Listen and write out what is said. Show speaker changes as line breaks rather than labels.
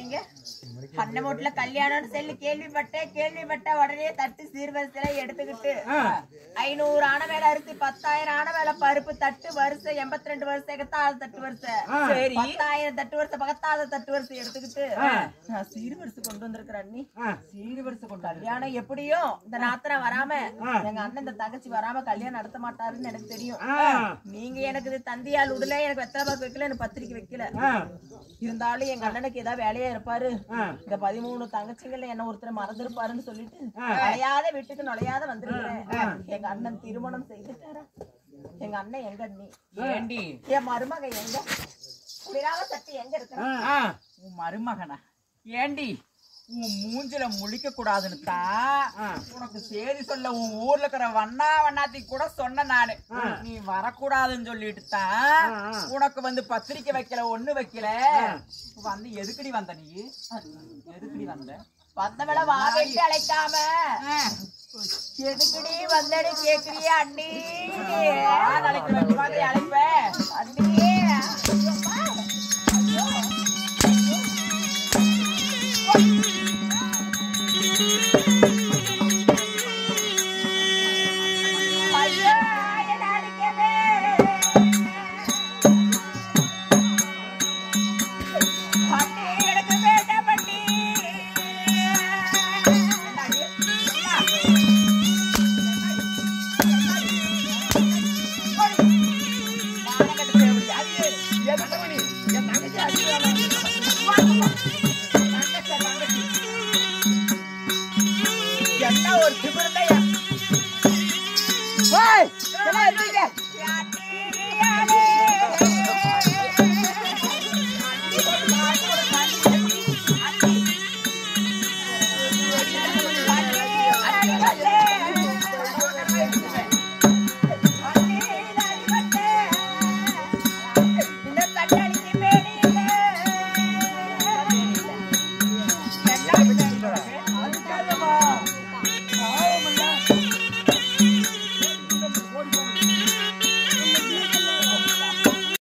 சொல்றீங்க? அண்ணமூட்ல கல்யாணம்னு சொல்லி கேள்விப்பட்ட உடனே தட்டு சீர்வரிசையில எடுத்துக்கிட்டு 500 ஆன வேலை அரிசி 10,000 ஆன வேலை பருப்பு தட்டு வரிசை 82 வருஷம் எகத்தாத தட்டு வரிசை 10,000 தட்டு வரிசை பகத்தாத தட்டு வரிசை எடுத்துக்கிட்டு நான் சீர்வரிசை கொண்டு வந்திருக்கிறேன். அண்ணி சீர்வரிசை கொண்டு கல்யாணம் எப்படியும் இந்த நாத்தனா வராம எங்க அண்ணன் இந்த தங்கச்சி வராம கல்யாணம் நடத்த மாட்டாருன்னு எனக்கு தெரியும். நீங்க எனக்கு தந்தியால் உடல எனக்கு வெத்தலை பாக்கு வைக்கல எனக்கு பத்திரிக்கை வைக்கல. இருந்தாலும் எங்க அண்ணனுக்கு ஏதாவது வேலையா இருப்பாரு. இந்த 13 தங்கச்சிங்கள்ல என்ன ஒருத்தர் மறந்துருப்பாருன்னு சொல்லிட்டு நுழையாத வீட்டுக்கு நுழையாத வந்திருக்கிறேன். எங்க அண்ணன் திருமணம் செய்துட்டாரா? எங்க அண்ணன் எங்க அண்ணி ஏண்டி என் மருமக எங்க குளிராக சட்டி எங்க இருக்கு?
உன் மருமகனா? ஏண்டி உன் மூஞ்சில முழிக்க கூடாதுன்னு உனக்கு செய்தி சொல்ல உன் ஊர்ல இருக்கிற வண்ணாத்தி கூட சொன்ன நானு. நீ வரக்கூடாதுன்னு சொல்லிட்டு உனக்கு வந்து பத்திரிக்கை வைக்கல ஒண்ணு வைக்கல. வந்து எதுக்குடி வந்த? நீ எதுக்குடி வந்த?
வந்தவள வாவிட்டு அழைக்காம எதுக்குடி வந்தடி கேக்குறியா? அண்ணி
அழைப்ப
அண்ணி
எதுக்கு